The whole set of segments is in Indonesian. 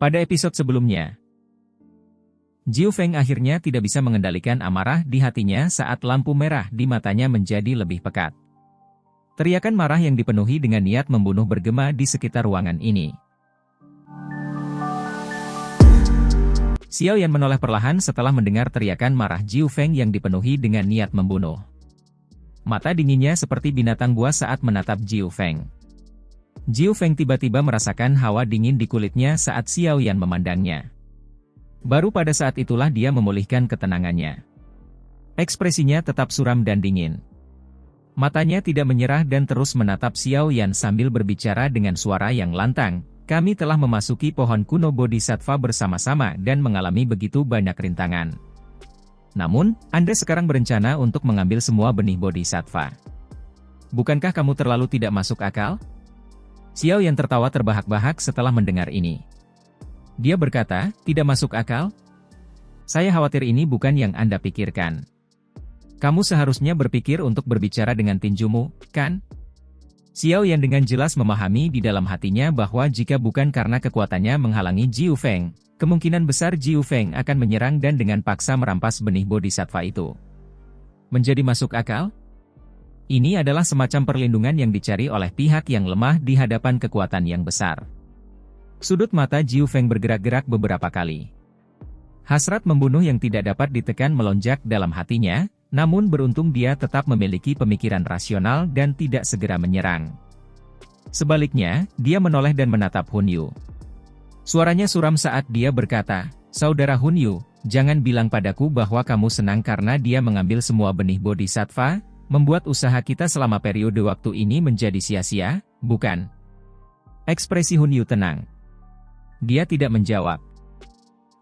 Pada episode sebelumnya, Jiu Feng akhirnya tidak bisa mengendalikan amarah di hatinya saat lampu merah di matanya menjadi lebih pekat. Teriakan marah yang dipenuhi dengan niat membunuh bergema di sekitar ruangan ini. Xiao Yan menoleh perlahan setelah mendengar teriakan marah Jiu Feng yang dipenuhi dengan niat membunuh. Mata dinginnya seperti binatang buas saat menatap Jiu Feng. Jiu Feng tiba-tiba merasakan hawa dingin di kulitnya saat Xiao Yan memandangnya. Baru pada saat itulah dia memulihkan ketenangannya. Ekspresinya tetap suram dan dingin. Matanya tidak menyerah dan terus menatap Xiao Yan sambil berbicara dengan suara yang lantang. Kami telah memasuki pohon kuno Bodhisattva bersama-sama dan mengalami begitu banyak rintangan. Namun, Anda sekarang berencana untuk mengambil semua benih Bodhisattva. Bukankah kamu terlalu tidak masuk akal? Xiao Yan tertawa terbahak-bahak setelah mendengar ini. Dia berkata, tidak masuk akal? Saya khawatir ini bukan yang Anda pikirkan. Kamu seharusnya berpikir untuk berbicara dengan tinjumu, kan? Xiao Yan dengan jelas memahami di dalam hatinya bahwa jika bukan karena kekuatannya menghalangi Jiu Feng, kemungkinan besar Jiu Feng akan menyerang dan dengan paksa merampas benih Bodhisattva itu. Menjadi masuk akal? Ini adalah semacam perlindungan yang dicari oleh pihak yang lemah di hadapan kekuatan yang besar. Sudut mata Jiu Feng bergerak-gerak beberapa kali. Hasrat membunuh yang tidak dapat ditekan melonjak dalam hatinya, namun beruntung dia tetap memiliki pemikiran rasional dan tidak segera menyerang. Sebaliknya, dia menoleh dan menatap Hun Yu. Suaranya suram saat dia berkata, "Saudara Hun Yu, jangan bilang padaku bahwa kamu senang karena dia mengambil semua benih Bodhisattva, membuat usaha kita selama periode waktu ini menjadi sia-sia, bukan?" Ekspresi Hun Yu tenang. Dia tidak menjawab.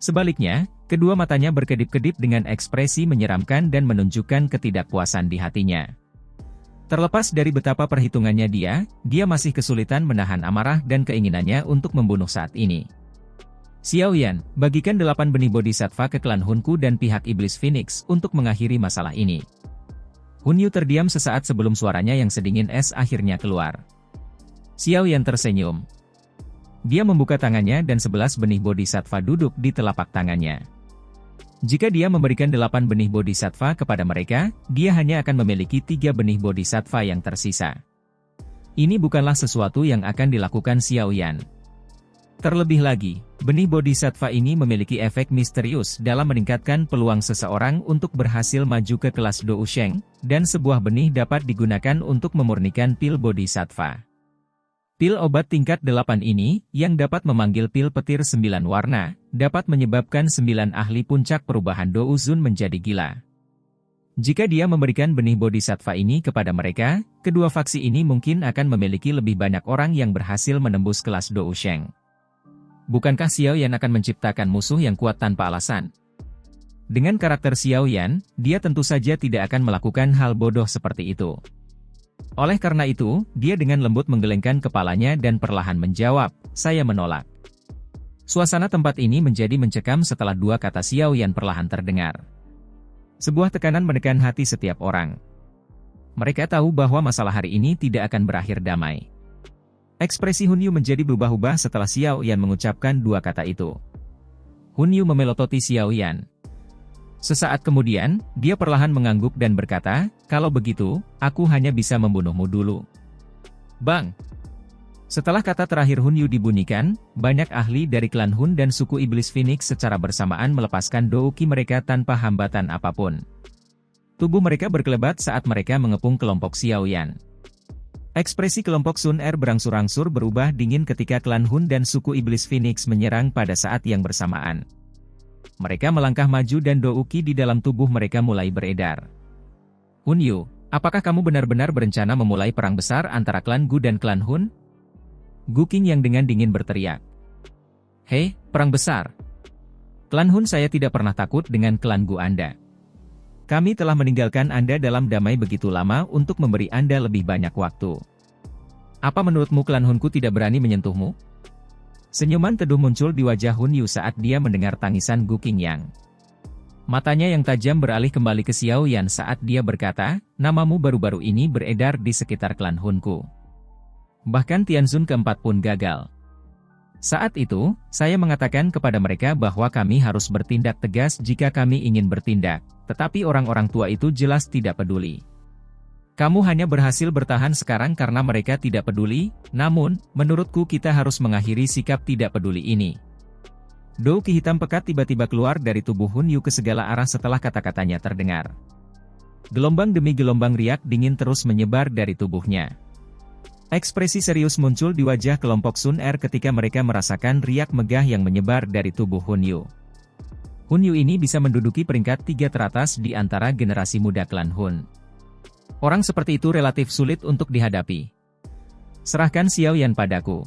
Sebaliknya, kedua matanya berkedip-kedip dengan ekspresi menyeramkan dan menunjukkan ketidakpuasan di hatinya. Terlepas dari betapa perhitungannya dia masih kesulitan menahan amarah dan keinginannya untuk membunuh saat ini. Xiao Yan, bagikan 8 benih Bodhisattva ke klan Hunku dan pihak Iblis Phoenix untuk mengakhiri masalah ini. Hun Yu terdiam sesaat sebelum suaranya yang sedingin es akhirnya keluar. Xiao Yan tersenyum. Dia membuka tangannya dan 11 benih Bodhisattva duduk di telapak tangannya. Jika dia memberikan 8 benih Bodhisattva kepada mereka, dia hanya akan memiliki 3 benih Bodhisattva yang tersisa. Ini bukanlah sesuatu yang akan dilakukan Xiao Yan. Terlebih lagi, benih Bodhisattva ini memiliki efek misterius dalam meningkatkan peluang seseorang untuk berhasil maju ke kelas Dou Sheng, dan sebuah benih dapat digunakan untuk memurnikan pil Bodhisattva. Pil obat tingkat 8 ini, yang dapat memanggil pil petir 9 warna, dapat menyebabkan 9 ahli puncak perubahan Dou Zun menjadi gila. Jika dia memberikan benih Bodhisattva ini kepada mereka, kedua faksi ini mungkin akan memiliki lebih banyak orang yang berhasil menembus kelas Dou Sheng. Bukankah Xiao Yan akan menciptakan musuh yang kuat tanpa alasan? Dengan karakter Xiao Yan, dia tentu saja tidak akan melakukan hal bodoh seperti itu. Oleh karena itu, dia dengan lembut menggelengkan kepalanya dan perlahan menjawab, "Saya menolak." Suasana tempat ini menjadi mencekam setelah dua kata Xiao Yan perlahan terdengar. Sebuah tekanan menekan hati setiap orang. Mereka tahu bahwa masalah hari ini tidak akan berakhir damai. Ekspresi Hun Yu menjadi berubah-ubah setelah Xiao Yan mengucapkan dua kata itu. Hun Yu memelototi Xiao Yan. Sesaat kemudian, dia perlahan mengangguk dan berkata, "Kalau begitu, aku hanya bisa membunuhmu dulu." Bang! Setelah kata terakhir Hun Yu dibunyikan, banyak ahli dari klan Hun dan suku Iblis Phoenix secara bersamaan melepaskan douki mereka tanpa hambatan apapun. Tubuh mereka berkelebat saat mereka mengepung kelompok Xiao Yan. Ekspresi kelompok Sun Er berangsur-angsur berubah dingin ketika klan Hun dan suku Iblis Phoenix menyerang pada saat yang bersamaan. Mereka melangkah maju dan douki di dalam tubuh mereka mulai beredar. "Hun Yu, apakah kamu benar-benar berencana memulai perang besar antara klan Gu dan klan Hun?" Gu Qing yang dengan dingin berteriak. "Hei, perang besar? Klan Hun saya tidak pernah takut dengan klan Gu Anda. Kami telah meninggalkan Anda dalam damai begitu lama untuk memberi Anda lebih banyak waktu. Apa menurutmu klan Hunku tidak berani menyentuhmu?" Senyuman teduh muncul di wajah Hun Yu saat dia mendengar tangisan Gu Qingyang. Matanya yang tajam beralih kembali ke Xiao Yan saat dia berkata, "Namamu baru-baru ini beredar di sekitar klan Hunku. Bahkan Tianzun keempat pun gagal." Saat itu, saya mengatakan kepada mereka bahwa kami harus bertindak tegas jika kami ingin bertindak, tetapi orang-orang tua itu jelas tidak peduli. Kamu hanya berhasil bertahan sekarang karena mereka tidak peduli, namun, menurutku kita harus mengakhiri sikap tidak peduli ini. Douki hitam pekat tiba-tiba keluar dari tubuh Hun Yu ke segala arah setelah kata-katanya terdengar. Gelombang demi gelombang riak dingin terus menyebar dari tubuhnya. Ekspresi serius muncul di wajah kelompok Sun Er ketika mereka merasakan riak megah yang menyebar dari tubuh Hun Yu. Hun Yu ini bisa menduduki peringkat 3 teratas di antara generasi muda klan Hun. Orang seperti itu relatif sulit untuk dihadapi. Serahkan Xiao Yan padaku.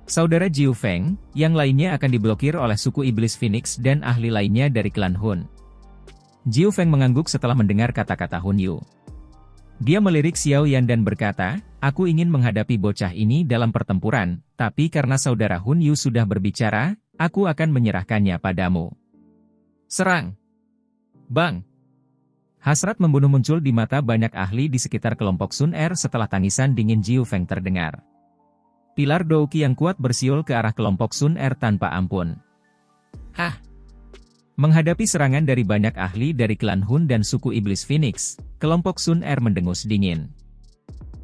Saudara Jiu Feng, yang lainnya akan diblokir oleh suku Iblis Phoenix dan ahli lainnya dari klan Hun. Jiu Feng mengangguk setelah mendengar kata-kata Hun Yu. Dia melirik Xiao Yan dan berkata, aku ingin menghadapi bocah ini dalam pertempuran, tapi karena saudara Hun Yu sudah berbicara, aku akan menyerahkannya padamu. Serang! Bang! Hasrat membunuh muncul di mata banyak ahli di sekitar kelompok Sun Er setelah tangisan dingin Jiu Feng terdengar. Pilar Douki yang kuat bersiul ke arah kelompok Sun Er tanpa ampun. Hah! Menghadapi serangan dari banyak ahli dari klan Hun dan suku Iblis Phoenix, kelompok Sun Er mendengus dingin.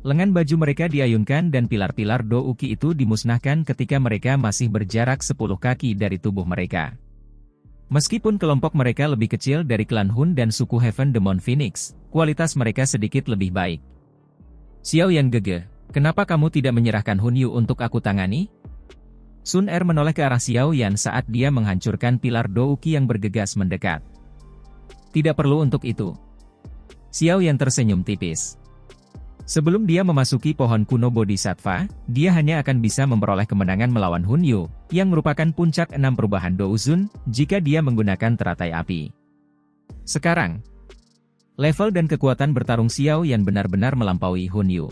Lengan baju mereka diayunkan dan pilar-pilar Douki itu dimusnahkan ketika mereka masih berjarak 10 kaki dari tubuh mereka. Meskipun kelompok mereka lebih kecil dari klan Hun dan suku Heaven Demon Phoenix, kualitas mereka sedikit lebih baik. Xiao Yan gege, kenapa kamu tidak menyerahkan Hun Yu untuk aku tangani? Sun Er menoleh ke arah Xiao Yan saat dia menghancurkan pilar Douki yang bergegas mendekat. Tidak perlu untuk itu. Xiao Yan tersenyum tipis. Sebelum dia memasuki pohon kuno Bodhisattva, dia hanya akan bisa memperoleh kemenangan melawan Hun Yu, yang merupakan puncak 6 perubahan Douzun, jika dia menggunakan teratai api. Sekarang, level dan kekuatan bertarung Xiao Yan benar-benar melampaui Hun Yu.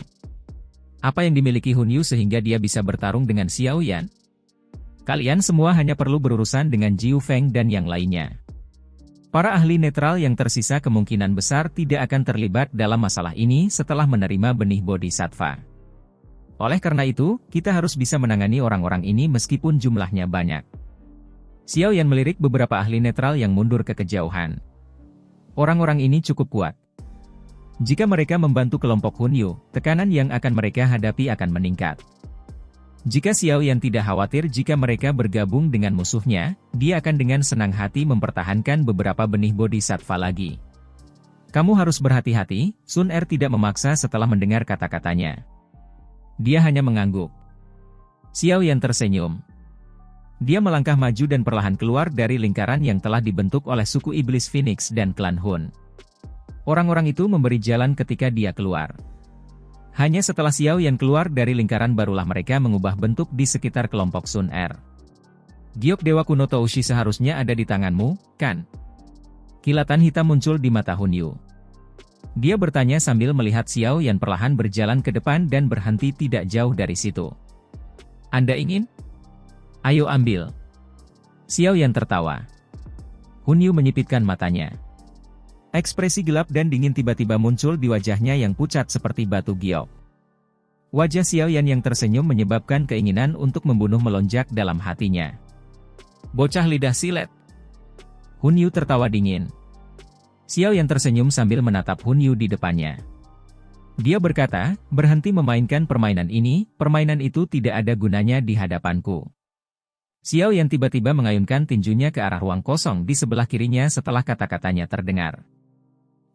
Apa yang dimiliki Hun Yu sehingga dia bisa bertarung dengan Xiao Yan? Kalian semua hanya perlu berurusan dengan Jiu Feng dan yang lainnya. Para ahli netral yang tersisa kemungkinan besar tidak akan terlibat dalam masalah ini setelah menerima benih Bodhisattva. Oleh karena itu, kita harus bisa menangani orang-orang ini meskipun jumlahnya banyak. Xiao Yan melirik beberapa ahli netral yang mundur ke kejauhan. Orang-orang ini cukup kuat. Jika mereka membantu kelompok Hun Yu, tekanan yang akan mereka hadapi akan meningkat. Jika Xiao Yan tidak khawatir jika mereka bergabung dengan musuhnya, dia akan dengan senang hati mempertahankan beberapa benih Bodhisattva lagi. Kamu harus berhati-hati, Sun Er tidak memaksa setelah mendengar kata-katanya. Dia hanya mengangguk. Xiao Yan tersenyum. Dia melangkah maju dan perlahan keluar dari lingkaran yang telah dibentuk oleh suku Iblis Phoenix dan klan Hun. Orang-orang itu memberi jalan ketika dia keluar. Hanya setelah Xiao Yan keluar dari lingkaran barulah mereka mengubah bentuk di sekitar kelompok Sun Er. Giok Dewa Kuno Toushi seharusnya ada di tanganmu, kan? Kilatan hitam muncul di mata Hun Yu. Dia bertanya sambil melihat Xiao Yan perlahan berjalan ke depan dan berhenti tidak jauh dari situ. Anda ingin? Ayo ambil. Xiao Yan tertawa. Hun Yu menyipitkan matanya. Ekspresi gelap dan dingin tiba-tiba muncul di wajahnya yang pucat seperti batu giok. Wajah Xiao Yan yang tersenyum menyebabkan keinginan untuk membunuh melonjak dalam hatinya. Bocah lidah silet. Hun Yu tertawa dingin. Xiao Yan tersenyum sambil menatap Hun Yu di depannya. Dia berkata, berhenti memainkan permainan ini, permainan itu tidak ada gunanya di hadapanku. Xiao Yan tiba-tiba mengayunkan tinjunya ke arah ruang kosong di sebelah kirinya setelah kata-katanya terdengar.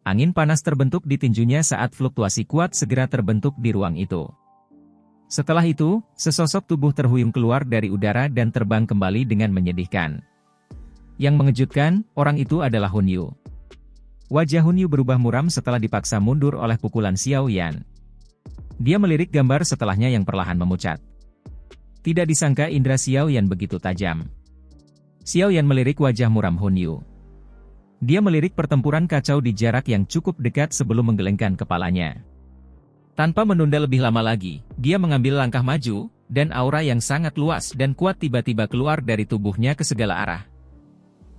Angin panas terbentuk di tinjunya saat fluktuasi kuat segera terbentuk di ruang itu. Setelah itu, sesosok tubuh terhuyung keluar dari udara dan terbang kembali dengan menyedihkan. Yang mengejutkan, orang itu adalah Hun Yu. Wajah Hun Yu berubah muram setelah dipaksa mundur oleh pukulan Xiao Yan. Dia melirik gambar setelahnya yang perlahan memucat. Tidak disangka indera Xiao Yan begitu tajam. Xiao Yan melirik wajah muram Hun Yu. Dia melirik pertempuran kacau di jarak yang cukup dekat sebelum menggelengkan kepalanya. Tanpa menunda lebih lama lagi, dia mengambil langkah maju, dan aura yang sangat luas dan kuat tiba-tiba keluar dari tubuhnya ke segala arah.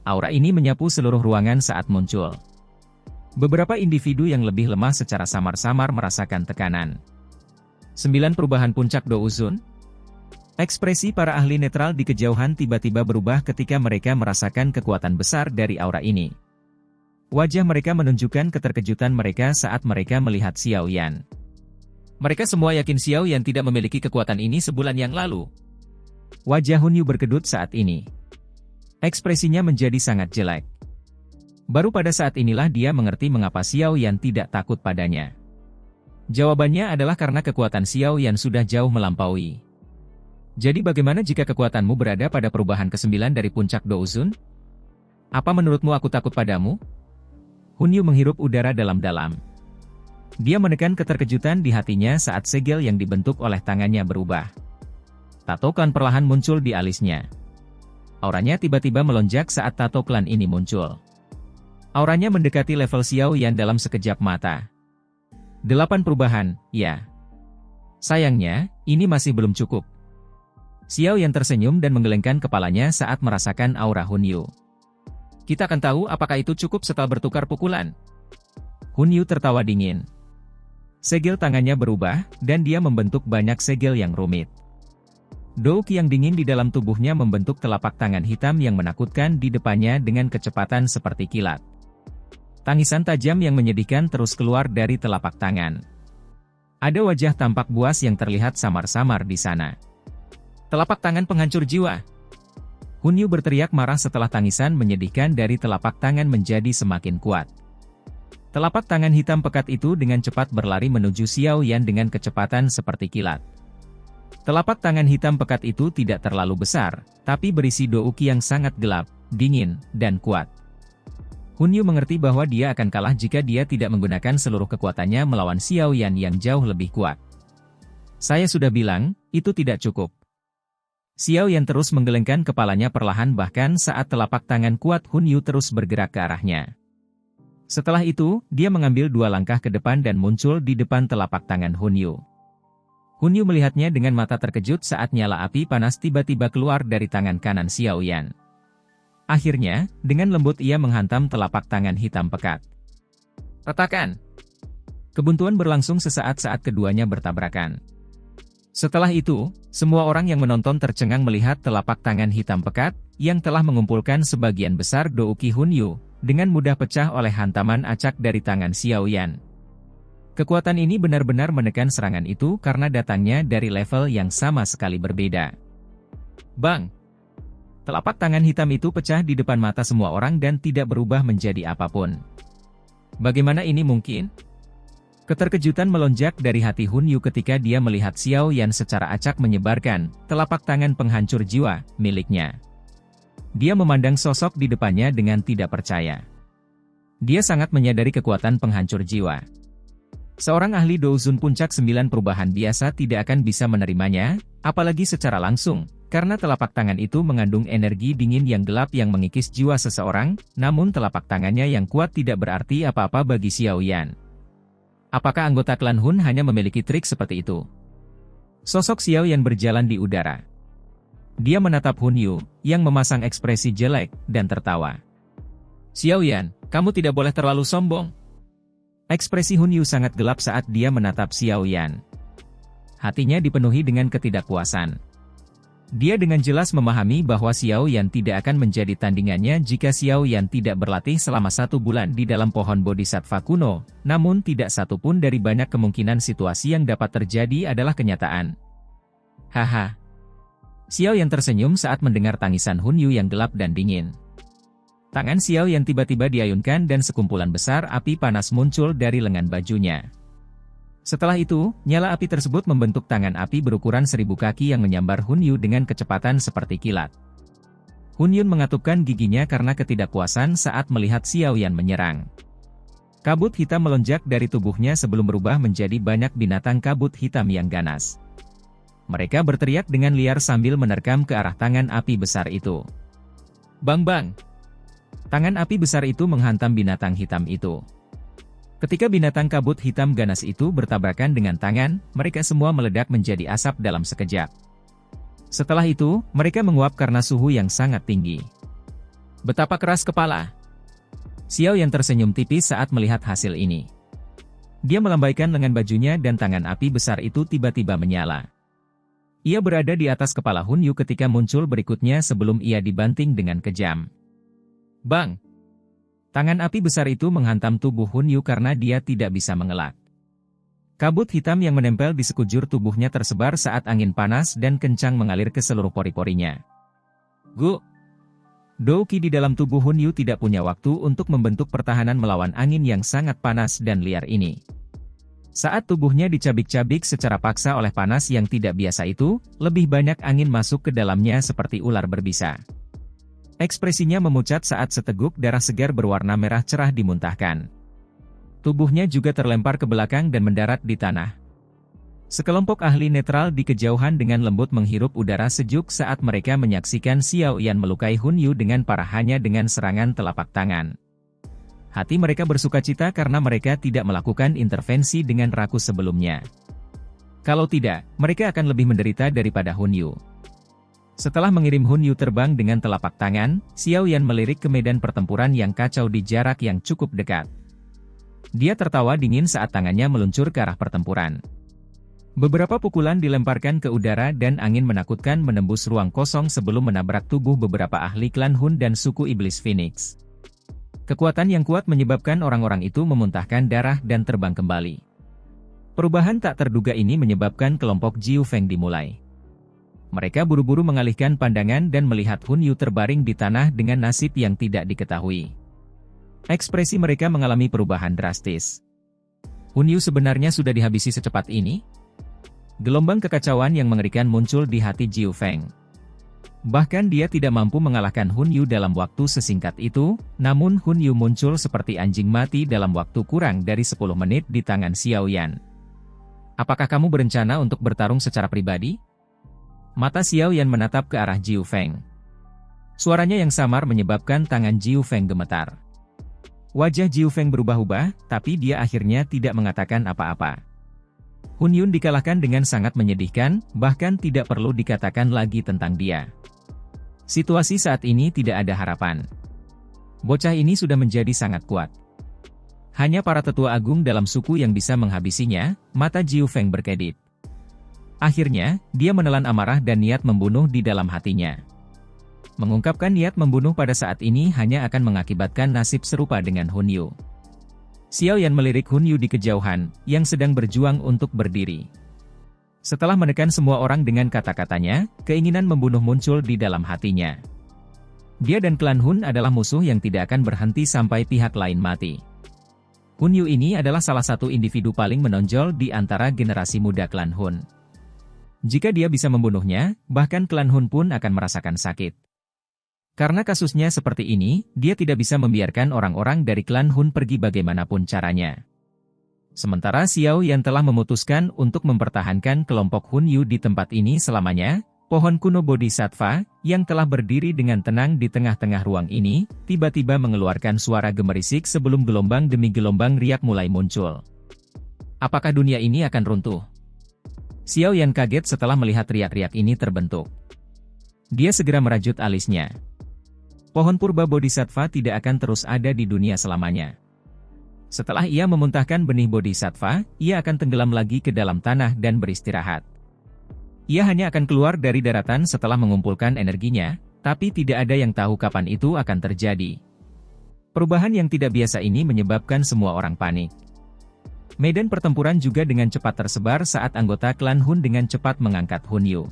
Aura ini menyapu seluruh ruangan saat muncul. Beberapa individu yang lebih lemah secara samar-samar merasakan tekanan. 9 perubahan puncak Douzun. Ekspresi para ahli netral di kejauhan tiba-tiba berubah ketika mereka merasakan kekuatan besar dari aura ini. Wajah mereka menunjukkan keterkejutan mereka saat mereka melihat Xiao Yan. Mereka semua yakin Xiao Yan tidak memiliki kekuatan ini sebulan yang lalu. Wajah Hun Yu berkedut saat ini. Ekspresinya menjadi sangat jelek. Baru pada saat inilah dia mengerti mengapa Xiao Yan tidak takut padanya. Jawabannya adalah karena kekuatan Xiao Yan sudah jauh melampaui. Jadi bagaimana jika kekuatanmu berada pada perubahan ke-9 dari puncak Douzun? Apa menurutmu aku takut padamu? Hun Yu menghirup udara dalam-dalam. Dia menekan keterkejutan di hatinya saat segel yang dibentuk oleh tangannya berubah. Tato klan perlahan muncul di alisnya. Auranya tiba-tiba melonjak saat tato klan ini muncul. Auranya mendekati level Xiao Yan dalam sekejap mata. 8 perubahan, ya. Sayangnya, ini masih belum cukup. Xiao Yan tersenyum dan menggelengkan kepalanya saat merasakan aura Hun Yu. Kita akan tahu apakah itu cukup setelah bertukar pukulan. Hun Yu tertawa dingin. Segel tangannya berubah, dan dia membentuk banyak segel yang rumit. Douqi yang dingin di dalam tubuhnya membentuk telapak tangan hitam yang menakutkan di depannya dengan kecepatan seperti kilat. Tangisan tajam yang menyedihkan terus keluar dari telapak tangan. Ada wajah tampak buas yang terlihat samar-samar di sana. Telapak tangan penghancur jiwa. Hun Yu berteriak marah setelah tangisan menyedihkan dari telapak tangan menjadi semakin kuat. Telapak tangan hitam pekat itu dengan cepat berlari menuju Xiao Yan dengan kecepatan seperti kilat. Telapak tangan hitam pekat itu tidak terlalu besar, tapi berisi douqi yang sangat gelap, dingin, dan kuat. Hun Yu mengerti bahwa dia akan kalah jika dia tidak menggunakan seluruh kekuatannya melawan Xiao Yan yang jauh lebih kuat. Saya sudah bilang, itu tidak cukup. Xiao Yan terus menggelengkan kepalanya perlahan bahkan saat telapak tangan kuat Hun Yu terus bergerak ke arahnya. Setelah itu, dia mengambil 2 langkah ke depan dan muncul di depan telapak tangan Hun Yu. Hun Yu melihatnya dengan mata terkejut saat nyala api panas tiba-tiba keluar dari tangan kanan Xiao Yan. Akhirnya, dengan lembut ia menghantam telapak tangan hitam pekat. Retakan! Kebuntuan berlangsung sesaat saat keduanya bertabrakan. Setelah itu, semua orang yang menonton tercengang melihat telapak tangan hitam pekat, yang telah mengumpulkan sebagian besar douqi Hun Yu, dengan mudah pecah oleh hantaman acak dari tangan Xiao Yan. Kekuatan ini benar-benar menekan serangan itu karena datangnya dari level yang sama sekali berbeda. Bang! Telapak tangan hitam itu pecah di depan mata semua orang dan tidak berubah menjadi apapun. Bagaimana ini mungkin? Keterkejutan melonjak dari hati Hun Yu ketika dia melihat Xiao Yan secara acak menyebarkan telapak tangan penghancur jiwa miliknya. Dia memandang sosok di depannya dengan tidak percaya. Dia sangat menyadari kekuatan penghancur jiwa. Seorang ahli Douzun puncak 9 perubahan biasa tidak akan bisa menerimanya, apalagi secara langsung, karena telapak tangan itu mengandung energi dingin yang gelap yang mengikis jiwa seseorang, namun telapak tangannya yang kuat tidak berarti apa-apa bagi Xiao Yan. Apakah anggota klan Hun hanya memiliki trik seperti itu? Sosok Xiao Yan berjalan di udara. Dia menatap Hun Yu, yang memasang ekspresi jelek, dan tertawa. Xiao Yan, kamu tidak boleh terlalu sombong. Ekspresi Hun Yu sangat gelap saat dia menatap Xiao Yan. Hatinya dipenuhi dengan ketidakpuasan. Dia dengan jelas memahami bahwa Xiao Yan tidak akan menjadi tandingannya jika Xiao Yan tidak berlatih selama 1 bulan di dalam pohon bodhisattva kuno, namun tidak satu pun dari banyak kemungkinan situasi yang dapat terjadi adalah kenyataan. Haha. Xiao Yan tersenyum saat mendengar tangisan Hun Yu yang gelap dan dingin. Tangan Xiao Yan tiba-tiba diayunkan dan sekumpulan besar api panas muncul dari lengan bajunya. Setelah itu, nyala api tersebut membentuk tangan api berukuran 1000 kaki yang menyambar Hun Yu dengan kecepatan seperti kilat. Hun Yun mengatupkan giginya karena ketidakpuasan saat melihat Xiao Yan menyerang. Kabut hitam melonjak dari tubuhnya sebelum berubah menjadi banyak binatang kabut hitam yang ganas. Mereka berteriak dengan liar sambil menerkam ke arah tangan api besar itu. Bang-bang! Tangan api besar itu menghantam binatang hitam itu. Ketika binatang kabut hitam ganas itu bertabrakan dengan tangan, mereka semua meledak menjadi asap dalam sekejap. Setelah itu, mereka menguap karena suhu yang sangat tinggi. Betapa keras kepala! Xiao Yan tersenyum tipis saat melihat hasil ini. Dia melambaikan lengan bajunya dan tangan api besar itu tiba-tiba menyala. Ia berada di atas kepala Hun Yu ketika muncul berikutnya sebelum ia dibanting dengan kejam. Bang! Tangan api besar itu menghantam tubuh Hun Yu karena dia tidak bisa mengelak. Kabut hitam yang menempel di sekujur tubuhnya tersebar saat angin panas dan kencang mengalir ke seluruh pori-porinya. Gu! Douki di dalam tubuh Hun Yu tidak punya waktu untuk membentuk pertahanan melawan angin yang sangat panas dan liar ini. Saat tubuhnya dicabik-cabik secara paksa oleh panas yang tidak biasa itu, lebih banyak angin masuk ke dalamnya seperti ular berbisa. Ekspresinya memucat saat seteguk darah segar berwarna merah cerah dimuntahkan. Tubuhnya juga terlempar ke belakang dan mendarat di tanah. Sekelompok ahli netral di kejauhan dengan lembut menghirup udara sejuk saat mereka menyaksikan Xiao Yan melukai Hun Yu dengan parah hanya dengan serangan telapak tangan. Hati mereka bersukacita karena mereka tidak melakukan intervensi dengan rakus sebelumnya. Kalau tidak, mereka akan lebih menderita daripada Hun Yu. Setelah mengirim Hun Yu terbang dengan telapak tangan, Xiao Yan melirik ke medan pertempuran yang kacau di jarak yang cukup dekat. Dia tertawa dingin saat tangannya meluncur ke arah pertempuran. Beberapa pukulan dilemparkan ke udara dan angin menakutkan menembus ruang kosong sebelum menabrak tubuh beberapa ahli klan Hun dan suku Iblis Phoenix. Kekuatan yang kuat menyebabkan orang-orang itu memuntahkan darah dan terbang kembali. Perubahan tak terduga ini menyebabkan kelompok Jiu Feng dimulai. Mereka buru-buru mengalihkan pandangan dan melihat Hun Yu terbaring di tanah dengan nasib yang tidak diketahui. Ekspresi mereka mengalami perubahan drastis. Hun Yu sebenarnya sudah dihabisi secepat ini? Gelombang kekacauan yang mengerikan muncul di hati Jiu Feng. Bahkan dia tidak mampu mengalahkan Hun Yu dalam waktu sesingkat itu, namun Hun Yu muncul seperti anjing mati dalam waktu kurang dari 10 menit di tangan Xiao Yan. Apakah kamu berencana untuk bertarung secara pribadi? Mata Xiao Yan menatap ke arah Jiu Feng. Suaranya yang samar menyebabkan tangan Jiu Feng gemetar. Wajah Jiu Feng berubah-ubah, tapi dia akhirnya tidak mengatakan apa-apa. Hun Yun dikalahkan dengan sangat menyedihkan, bahkan tidak perlu dikatakan lagi tentang dia. Situasi saat ini tidak ada harapan. Bocah ini sudah menjadi sangat kuat. Hanya para tetua agung dalam suku yang bisa menghabisinya, mata Jiu Feng berkedip. Akhirnya, dia menelan amarah dan niat membunuh di dalam hatinya. Mengungkapkan niat membunuh pada saat ini hanya akan mengakibatkan nasib serupa dengan Hun Yu. Xiao Yan melirik Hun Yu di kejauhan, yang sedang berjuang untuk berdiri. Setelah menekan semua orang dengan kata-katanya, keinginan membunuh muncul di dalam hatinya. Dia dan klan Hun adalah musuh yang tidak akan berhenti sampai pihak lain mati. Hun Yu ini adalah salah satu individu paling menonjol di antara generasi muda klan Hun. Jika dia bisa membunuhnya, bahkan klan Hun pun akan merasakan sakit. Karena kasusnya seperti ini, dia tidak bisa membiarkan orang-orang dari klan Hun pergi bagaimanapun caranya. Sementara Xiao Yan telah memutuskan untuk mempertahankan kelompok Hun Yu di tempat ini selamanya, pohon kuno Bodhisattva, yang telah berdiri dengan tenang di tengah-tengah ruang ini, tiba-tiba mengeluarkan suara gemerisik sebelum gelombang demi gelombang riak mulai muncul. Apakah dunia ini akan runtuh? Xiao Yan kaget setelah melihat riak-riak ini terbentuk. Dia segera merajut alisnya. Pohon purba Bodhisattva tidak akan terus ada di dunia selamanya. Setelah ia memuntahkan benih Bodhisattva, ia akan tenggelam lagi ke dalam tanah dan beristirahat. Ia hanya akan keluar dari daratan setelah mengumpulkan energinya, tapi tidak ada yang tahu kapan itu akan terjadi. Perubahan yang tidak biasa ini menyebabkan semua orang panik. Medan pertempuran juga dengan cepat tersebar saat anggota klan Hun dengan cepat mengangkat Hun Yu.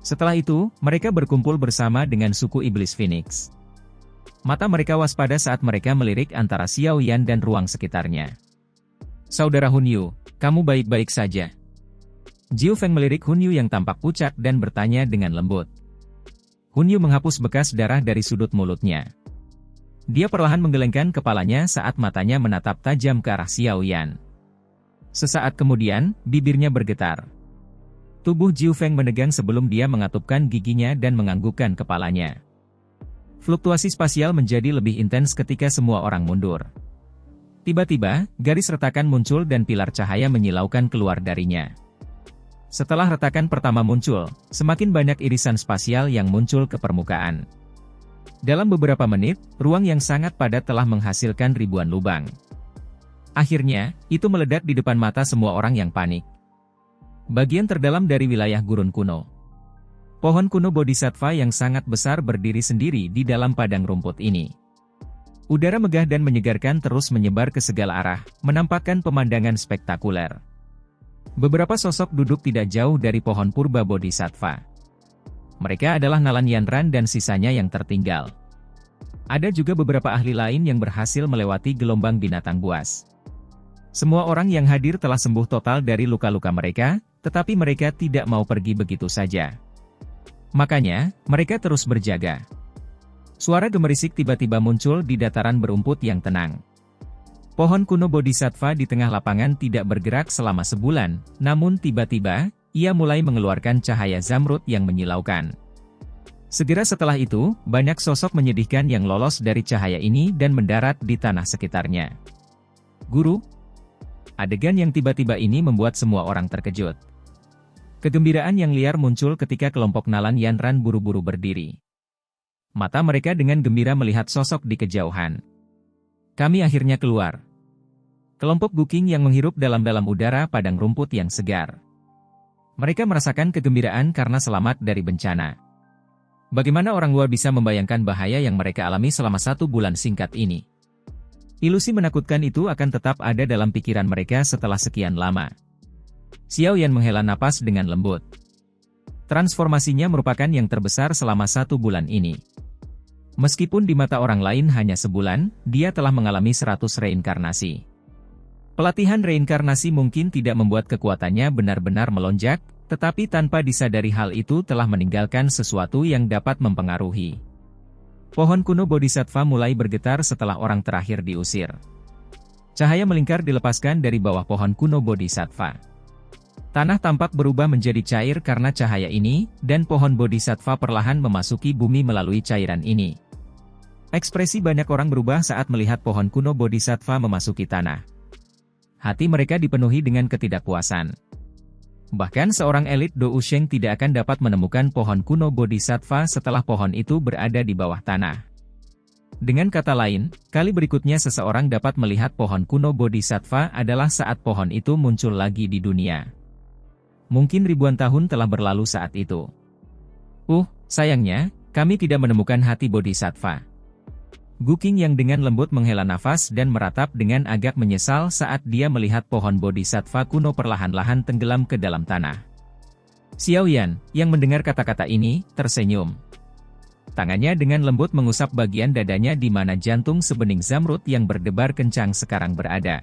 Setelah itu, mereka berkumpul bersama dengan suku Iblis Phoenix. Mata mereka waspada saat mereka melirik antara Xiao Yan dan ruang sekitarnya. Saudara Hun Yu, kamu baik-baik saja? Jiu Feng melirik Hun Yu yang tampak pucat dan bertanya dengan lembut. Hun Yu menghapus bekas darah dari sudut mulutnya. Dia perlahan menggelengkan kepalanya saat matanya menatap tajam ke arah Xiao Yan. Sesaat kemudian, bibirnya bergetar. Tubuh Jiu Feng menegang sebelum dia mengatupkan giginya dan menganggukkan kepalanya. Fluktuasi spasial menjadi lebih intens ketika semua orang mundur. Tiba-tiba, garis retakan muncul dan pilar cahaya menyilaukan keluar darinya. Setelah retakan pertama muncul, semakin banyak irisan spasial yang muncul ke permukaan. Dalam beberapa menit, ruang yang sangat padat telah menghasilkan ribuan lubang. Akhirnya, itu meledak di depan mata semua orang yang panik. Bagian terdalam dari wilayah gurun kuno. Pohon kuno Bodhisattva yang sangat besar berdiri sendiri di dalam padang rumput ini. Udara megah dan menyegarkan terus menyebar ke segala arah, menampakkan pemandangan spektakuler. Beberapa sosok duduk tidak jauh dari pohon purba Bodhisattva. Mereka adalah Nalan Yanran dan sisanya yang tertinggal. Ada juga beberapa ahli lain yang berhasil melewati gelombang binatang buas. Semua orang yang hadir telah sembuh total dari luka-luka mereka, tetapi mereka tidak mau pergi begitu saja. Makanya, mereka terus berjaga. Suara gemerisik tiba-tiba muncul di dataran berumput yang tenang. Pohon kuno Bodhisattva di tengah lapangan tidak bergerak selama sebulan, namun tiba-tiba, ia mulai mengeluarkan cahaya zamrud yang menyilaukan. Segera setelah itu, banyak sosok menyedihkan yang lolos dari cahaya ini dan mendarat di tanah sekitarnya. Guru? Adegan yang tiba-tiba ini membuat semua orang terkejut. Kegembiraan yang liar muncul ketika kelompok Nalan Yanran buru-buru berdiri. Mata mereka dengan gembira melihat sosok di kejauhan. Kami akhirnya keluar. Kelompok Guking yang menghirup dalam-dalam udara padang rumput yang segar. Mereka merasakan kegembiraan karena selamat dari bencana. Bagaimana orang luar bisa membayangkan bahaya yang mereka alami selama 1 bulan singkat ini? Ilusi menakutkan itu akan tetap ada dalam pikiran mereka setelah sekian lama. Xiao Yan menghela napas dengan lembut. Transformasinya merupakan yang terbesar selama 1 bulan ini. Meskipun di mata orang lain hanya sebulan, dia telah mengalami 100 reinkarnasi. Pelatihan reinkarnasi mungkin tidak membuat kekuatannya benar-benar melonjak, tetapi tanpa disadari hal itu telah meninggalkan sesuatu yang dapat mempengaruhi. Pohon kuno Bodhisattva mulai bergetar setelah orang terakhir diusir. Cahaya melingkar dilepaskan dari bawah pohon kuno Bodhisattva. Tanah tampak berubah menjadi cair karena cahaya ini, dan pohon Bodhisattva perlahan memasuki bumi melalui cairan ini. Ekspresi banyak orang berubah saat melihat pohon kuno Bodhisattva memasuki tanah. Hati mereka dipenuhi dengan ketidakpuasan. Bahkan seorang elit Do Usheng tidak akan dapat menemukan pohon kuno Bodhisattva setelah pohon itu berada di bawah tanah. Dengan kata lain, kali berikutnya seseorang dapat melihat pohon kuno Bodhisattva adalah saat pohon itu muncul lagi di dunia. Mungkin ribuan tahun telah berlalu saat itu. Sayangnya, kami tidak menemukan hati Bodhisattva. Guking yang dengan lembut menghela nafas dan meratap dengan agak menyesal saat dia melihat pohon Bodhisattva kuno perlahan-lahan tenggelam ke dalam tanah. Xiao Yan, yang mendengar kata-kata ini, tersenyum. Tangannya dengan lembut mengusap bagian dadanya di mana jantung sebening zamrud yang berdebar kencang sekarang berada.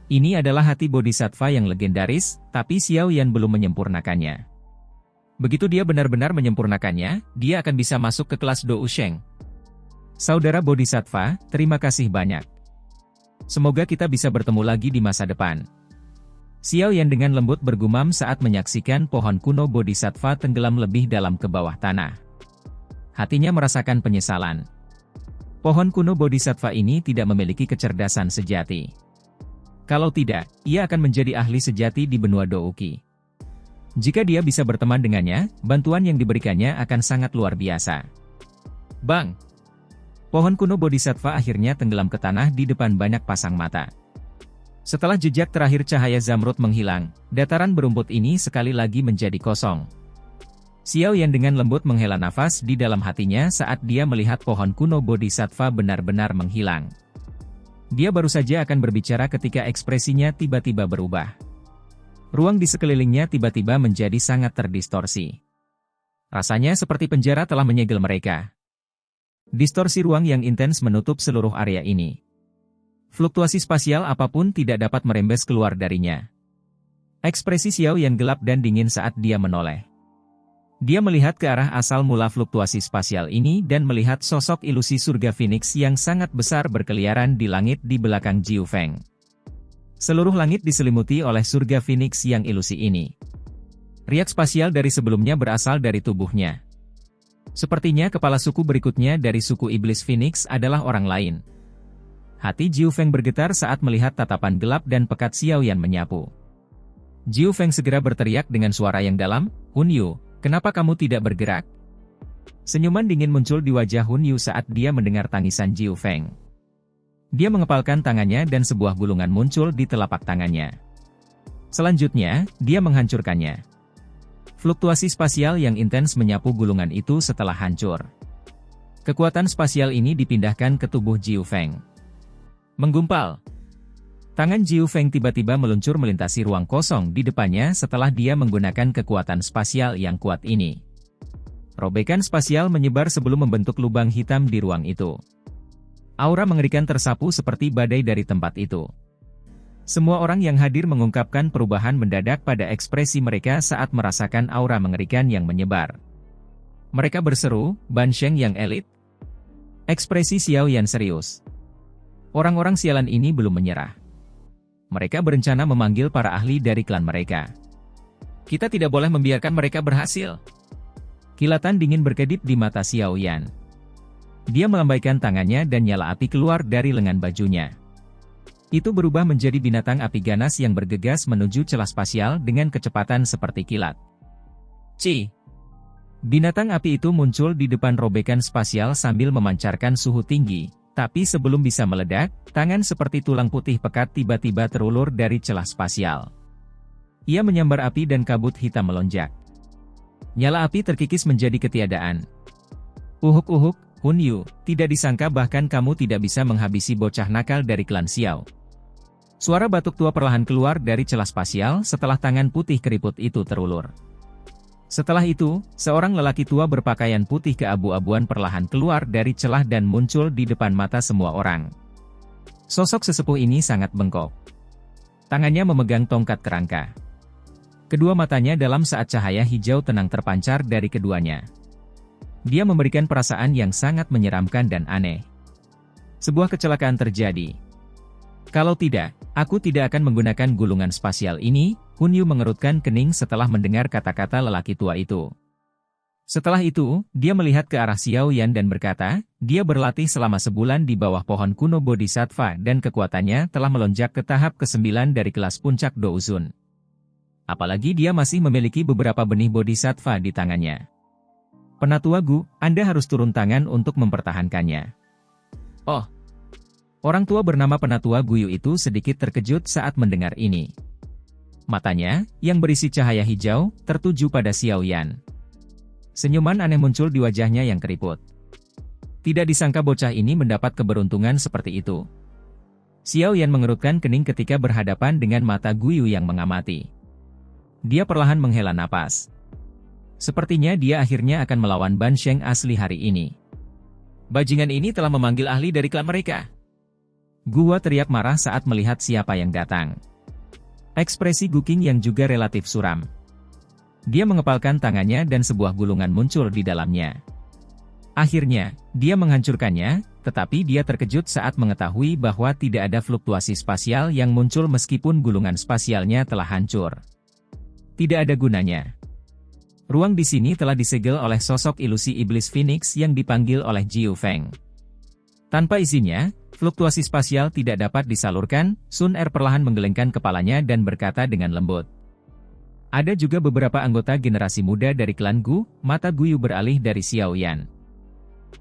Ini adalah hati Bodhisattva yang legendaris, tapi Xiao Yan belum menyempurnakannya. Begitu dia benar-benar menyempurnakannya, dia akan bisa masuk ke kelas Do Usheng. Saudara Bodhisattva, terima kasih banyak. Semoga kita bisa bertemu lagi di masa depan. Xiao Yan dengan lembut bergumam saat menyaksikan pohon kuno Bodhisattva tenggelam lebih dalam ke bawah tanah. Hatinya merasakan penyesalan. Pohon kuno Bodhisattva ini tidak memiliki kecerdasan sejati. Kalau tidak, ia akan menjadi ahli sejati di benua Douki. Jika dia bisa berteman dengannya, bantuan yang diberikannya akan sangat luar biasa. Bang! Pohon kuno Bodhisattva akhirnya tenggelam ke tanah di depan banyak pasang mata. Setelah jejak terakhir cahaya zamrud menghilang, dataran berumput ini sekali lagi menjadi kosong. Xiao Yan dengan lembut menghela nafas di dalam hatinya saat dia melihat pohon kuno Bodhisattva benar-benar menghilang. Dia baru saja akan berbicara ketika ekspresinya tiba-tiba berubah. Ruang di sekelilingnya tiba-tiba menjadi sangat terdistorsi. Rasanya seperti penjara telah menyegel mereka. Distorsi ruang yang intens menutup seluruh area ini. Fluktuasi spasial apapun tidak dapat merembes keluar darinya. Ekspresi Xiao Yan gelap dan dingin saat dia menoleh. Dia melihat ke arah asal mula fluktuasi spasial ini dan melihat sosok ilusi surga Phoenix yang sangat besar berkeliaran di langit di belakang Jiu Feng. Seluruh langit diselimuti oleh surga Phoenix yang ilusi ini. Riak spasial dari sebelumnya berasal dari tubuhnya. Sepertinya kepala suku berikutnya dari suku Iblis Phoenix adalah orang lain. Hati Jiu Feng bergetar saat melihat tatapan gelap dan pekat Xiao Yan menyapu. Jiu Feng segera berteriak dengan suara yang dalam, "Hun Yu, kenapa kamu tidak bergerak?" Senyuman dingin muncul di wajah Hun Yu saat dia mendengar tangisan Jiu Feng. Dia mengepalkan tangannya dan sebuah gulungan muncul di telapak tangannya. Selanjutnya, dia menghancurkannya. Fluktuasi spasial yang intens menyapu gulungan itu setelah hancur. Kekuatan spasial ini dipindahkan ke tubuh Jiu Feng. Menggumpal. Tangan Jiu Feng tiba-tiba meluncur melintasi ruang kosong di depannya setelah dia menggunakan kekuatan spasial yang kuat ini. Robekan spasial menyebar sebelum membentuk lubang hitam di ruang itu. Aura mengerikan tersapu seperti badai dari tempat itu. Semua orang yang hadir mengungkapkan perubahan mendadak pada ekspresi mereka saat merasakan aura mengerikan yang menyebar. Mereka berseru, "Ban Sheng yang elit?" Ekspresi Xiao Yan serius. Orang-orang sialan ini belum menyerah. Mereka berencana memanggil para ahli dari klan mereka. Kita tidak boleh membiarkan mereka berhasil. Kilatan dingin berkedip di mata Xiao Yan. Dia melambaikan tangannya dan nyala api keluar dari lengan bajunya. Itu berubah menjadi binatang api ganas yang bergegas menuju celah spasial dengan kecepatan seperti kilat. Ci! Binatang api itu muncul di depan robekan spasial sambil memancarkan suhu tinggi, tapi sebelum bisa meledak, tangan seperti tulang putih pekat tiba-tiba terulur dari celah spasial. Ia menyambar api dan kabut hitam melonjak. Nyala api terkikis menjadi ketiadaan. Uhuk-uhuk, Hun Yu, tidak disangka bahkan kamu tidak bisa menghabisi bocah nakal dari klan Xiao. Suara batuk tua perlahan keluar dari celah spasial setelah tangan putih keriput itu terulur. Setelah itu, seorang lelaki tua berpakaian putih keabu-abuan perlahan keluar dari celah dan muncul di depan mata semua orang. Sosok sesepuh ini sangat bengkok. Tangannya memegang tongkat kerangka. Kedua matanya dalam saat cahaya hijau tenang terpancar dari keduanya. Dia memberikan perasaan yang sangat menyeramkan dan aneh. Sebuah kecelakaan terjadi. Kalau tidak, aku tidak akan menggunakan gulungan spasial ini, Hun Yu mengerutkan kening setelah mendengar kata-kata lelaki tua itu. Setelah itu, dia melihat ke arah Xiao Yan dan berkata, dia berlatih selama sebulan di bawah pohon kuno Bodhisattva dan kekuatannya telah melonjak ke tahap ke-9 dari kelas puncak Douzun. Apalagi dia masih memiliki beberapa benih Bodhisattva di tangannya. Penatua Gu, Anda harus turun tangan untuk mempertahankannya. Oh. Orang tua bernama Penatua Guyu itu sedikit terkejut saat mendengar ini. Matanya, yang berisi cahaya hijau, tertuju pada Xiao Yan. Senyuman aneh muncul di wajahnya yang keriput. Tidak disangka bocah ini mendapat keberuntungan seperti itu. Xiao Yan mengerutkan kening ketika berhadapan dengan mata Guyu yang mengamati. Dia perlahan menghela napas. Sepertinya dia akhirnya akan melawan Ban Sheng asli hari ini. Bajingan ini telah memanggil ahli dari klan mereka. Gua teriak marah saat melihat siapa yang datang. Ekspresi Gu Qing yang juga relatif suram. Dia mengepalkan tangannya dan sebuah gulungan muncul di dalamnya. Akhirnya, dia menghancurkannya, tetapi dia terkejut saat mengetahui bahwa tidak ada fluktuasi spasial yang muncul meskipun gulungan spasialnya telah hancur. Tidak ada gunanya. Ruang di sini telah disegel oleh sosok ilusi iblis Phoenix yang dipanggil oleh Jiu Feng. Tanpa izinnya, fluktuasi spasial tidak dapat disalurkan. Sun Er perlahan menggelengkan kepalanya dan berkata dengan lembut. Ada juga beberapa anggota generasi muda dari klan Gu. Mata Guyu beralih dari Xiao Yan.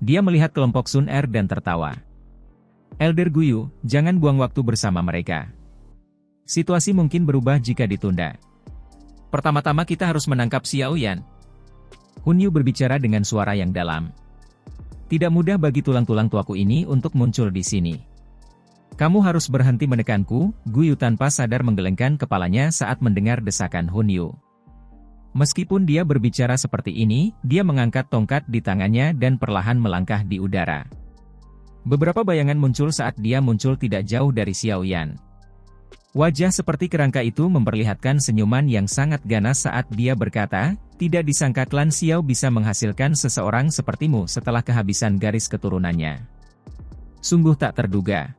Dia melihat kelompok Sun Er dan tertawa. Elder Guyu, jangan buang waktu bersama mereka. Situasi mungkin berubah jika ditunda. Pertama-tama kita harus menangkap Xiao Yan. Hun Yu berbicara dengan suara yang dalam. Tidak mudah bagi tulang-tulang tuaku ini untuk muncul di sini. Kamu harus berhenti menekanku, Guyu tanpa sadar menggelengkan kepalanya saat mendengar desakan Hun Yu. Meskipun dia berbicara seperti ini, dia mengangkat tongkat di tangannya dan perlahan melangkah di udara. Beberapa bayangan muncul saat dia muncul tidak jauh dari Xiao Yan. Wajah seperti kerangka itu memperlihatkan senyuman yang sangat ganas saat dia berkata, tidak disangka klan Xiao bisa menghasilkan seseorang sepertimu setelah kehabisan garis keturunannya. Sungguh tak terduga.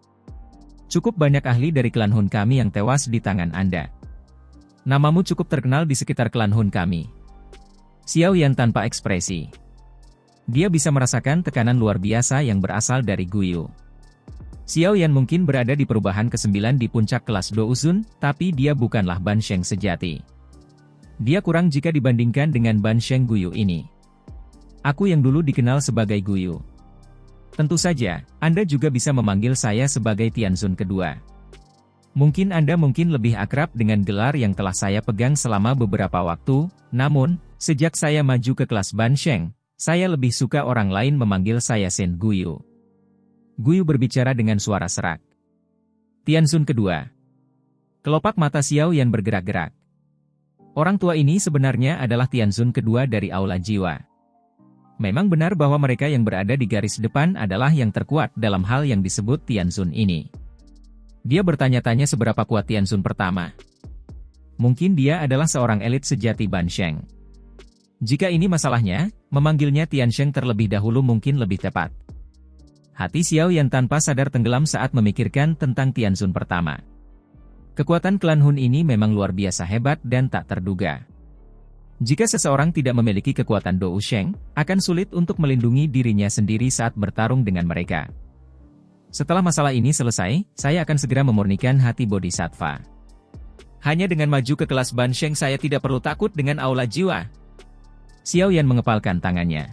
Cukup banyak ahli dari klan Hun kami yang tewas di tangan Anda. Namamu cukup terkenal di sekitar klan Hun kami. Xiao Yan tanpa ekspresi. Dia bisa merasakan tekanan luar biasa yang berasal dari Guyu. Xiao Yan mungkin berada di perubahan ke-9 di puncak kelas Douzun, tapi dia bukanlah Ban Sheng sejati. Dia kurang jika dibandingkan dengan Ban Sheng Guyu ini. Aku yang dulu dikenal sebagai Guyu. Tentu saja, Anda juga bisa memanggil saya sebagai Tianzun kedua. Mungkin Anda lebih akrab dengan gelar yang telah saya pegang selama beberapa waktu, namun, sejak saya maju ke kelas Ban Sheng, saya lebih suka orang lain memanggil saya Sen Guyu. Guyu berbicara dengan suara serak. Tianzun kedua. Kelopak mata Xiao Yan bergerak-gerak. Orang tua ini sebenarnya adalah Tianzun kedua dari Aula Jiwa. Memang benar bahwa mereka yang berada di garis depan adalah yang terkuat dalam hal yang disebut Tianzun ini. Dia bertanya-tanya seberapa kuat Tianzun pertama. Mungkin dia adalah seorang elit sejati Ban Sheng. Jika ini masalahnya, memanggilnya Tian Sheng terlebih dahulu mungkin lebih tepat. Hati Xiao Yan tanpa sadar tenggelam saat memikirkan tentang Tianzun pertama. Kekuatan klan Hun ini memang luar biasa hebat dan tak terduga. Jika seseorang tidak memiliki kekuatan Dou Sheng, akan sulit untuk melindungi dirinya sendiri saat bertarung dengan mereka. Setelah masalah ini selesai, saya akan segera memurnikan hati Bodhisattva. Hanya dengan maju ke kelas Ban Sheng saya tidak perlu takut dengan Aula Jiwa. Xiao Yan mengepalkan tangannya.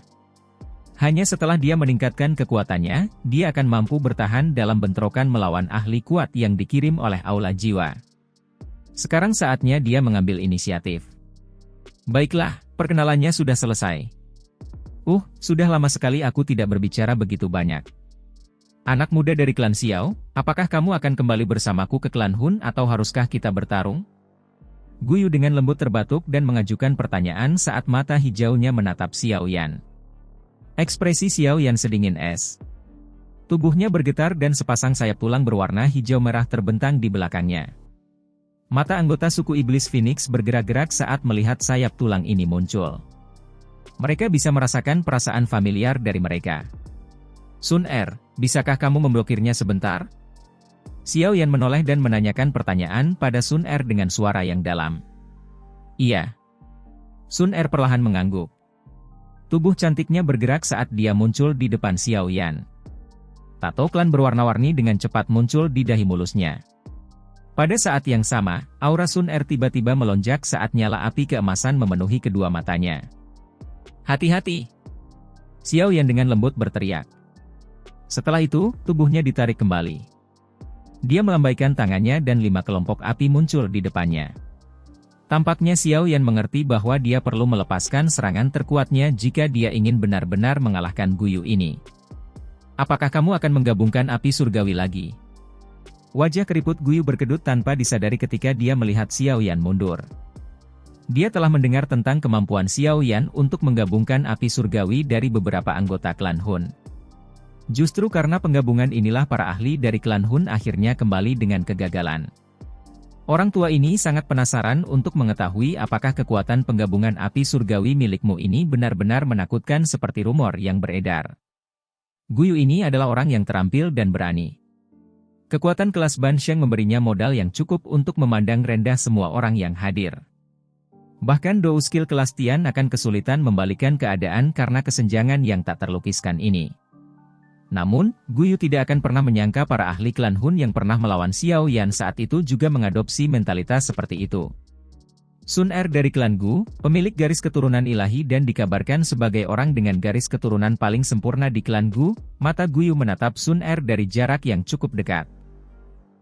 Hanya setelah dia meningkatkan kekuatannya, dia akan mampu bertahan dalam bentrokan melawan ahli kuat yang dikirim oleh Aula Jiwa. Sekarang saatnya dia mengambil inisiatif. Baiklah, perkenalannya sudah selesai. Sudah lama sekali aku tidak berbicara begitu banyak. Anak muda dari klan Xiao, apakah kamu akan kembali bersamaku ke klan Hun atau haruskah kita bertarung? Guyu dengan lembut terbatuk dan mengajukan pertanyaan saat mata hijaunya menatap Xiao Yan. Ekspresi Xiao Yan sedingin es. Tubuhnya bergetar dan sepasang sayap tulang berwarna hijau merah terbentang di belakangnya. Mata anggota suku Iblis Phoenix bergerak-gerak saat melihat sayap tulang ini muncul. Mereka bisa merasakan perasaan familiar dari mereka. Sun Er, bisakah kamu memblokirnya sebentar? Xiao Yan menoleh dan menanyakan pertanyaan pada Sun Er dengan suara yang dalam. Iya. Sun Er perlahan mengangguk. Tubuh cantiknya bergerak saat dia muncul di depan Xiao Yan. Tato klan berwarna-warni dengan cepat muncul di dahi mulusnya. Pada saat yang sama, aura Sun Er tiba-tiba melonjak saat nyala api keemasan memenuhi kedua matanya. Hati-hati! Xiao Yan dengan lembut berteriak. Setelah itu, tubuhnya ditarik kembali. Dia melambaikan tangannya dan 5 kelompok api muncul di depannya. Tampaknya Xiao Yan mengerti bahwa dia perlu melepaskan serangan terkuatnya jika dia ingin benar-benar mengalahkan Guyu ini. Apakah kamu akan menggabungkan api surgawi lagi? Wajah keriput Guyu berkedut tanpa disadari ketika dia melihat Xiao Yan mundur. Dia telah mendengar tentang kemampuan Xiao Yan untuk menggabungkan api surgawi dari beberapa anggota klan Hun. Justru karena penggabungan inilah para ahli dari klan Hun akhirnya kembali dengan kegagalan. Orang tua ini sangat penasaran untuk mengetahui apakah kekuatan penggabungan api surgawi milikmu ini benar-benar menakutkan seperti rumor yang beredar. Guyu ini adalah orang yang terampil dan berani. Kekuatan kelas Ban Sheng memberinya modal yang cukup untuk memandang rendah semua orang yang hadir. Bahkan Dou skill kelas Tian akan kesulitan membalikan keadaan karena kesenjangan yang tak terlukiskan ini. Namun, Guyu tidak akan pernah menyangka para ahli klan Hun yang pernah melawan Xiao Yan saat itu juga mengadopsi mentalitas seperti itu. Sun Er dari klan Gu, pemilik garis keturunan ilahi dan dikabarkan sebagai orang dengan garis keturunan paling sempurna di klan Gu, mata Guyu menatap Sun Er dari jarak yang cukup dekat.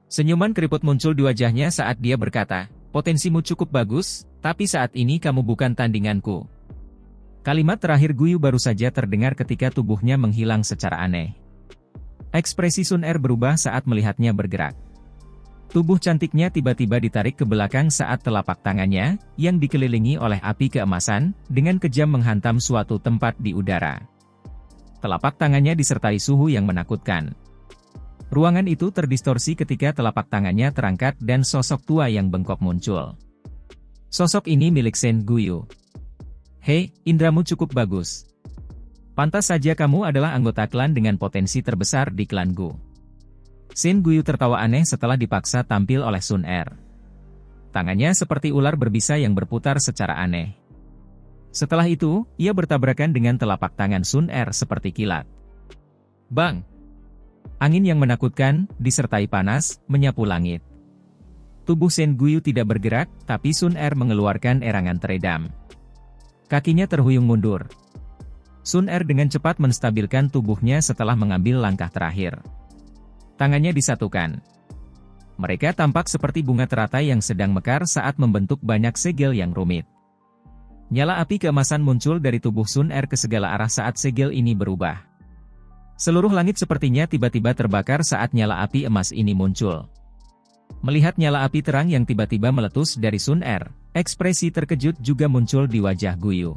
Senyuman keriput muncul di wajahnya saat dia berkata, potensimu cukup bagus, tapi saat ini kamu bukan tandinganku. Kalimat terakhir Guyu baru saja terdengar ketika tubuhnya menghilang secara aneh. Ekspresi Sun Er berubah saat melihatnya bergerak. Tubuh cantiknya tiba-tiba ditarik ke belakang saat telapak tangannya, yang dikelilingi oleh api keemasan, dengan kejam menghantam suatu tempat di udara. Telapak tangannya disertai suhu yang menakutkan. Ruangan itu terdistorsi ketika telapak tangannya terangkat dan sosok tua yang bengkok muncul. Sosok ini milik Sen Guyu. Hei, indramu cukup bagus. Pantas saja kamu adalah anggota klan dengan potensi terbesar di klan Gu. Sen Guyu tertawa aneh setelah dipaksa tampil oleh Sun Er. Tangannya seperti ular berbisa yang berputar secara aneh. Setelah itu, ia bertabrakan dengan telapak tangan Sun Er seperti kilat. Bang! Angin yang menakutkan, disertai panas, menyapu langit. Tubuh Sen Guyu tidak bergerak, tapi Sun Er mengeluarkan erangan teredam. Kakinya terhuyung mundur. Sun Er dengan cepat menstabilkan tubuhnya setelah mengambil langkah terakhir. Tangannya disatukan. Mereka tampak seperti bunga teratai yang sedang mekar saat membentuk banyak segel yang rumit. Nyala api keemasan muncul dari tubuh Sun Er ke segala arah saat segel ini berubah. Seluruh langit sepertinya tiba-tiba terbakar saat nyala api emas ini muncul. Melihat nyala api terang yang tiba-tiba meletus dari Sun Er, ekspresi terkejut juga muncul di wajah Guyu.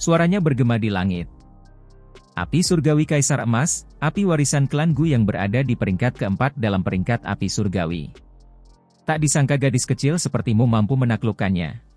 Suaranya bergema di langit. Api surgawi Kaisar Emas, api warisan klan Gu yang berada di peringkat keempat dalam peringkat api surgawi. Tak disangka gadis kecil sepertimu mampu menaklukkannya.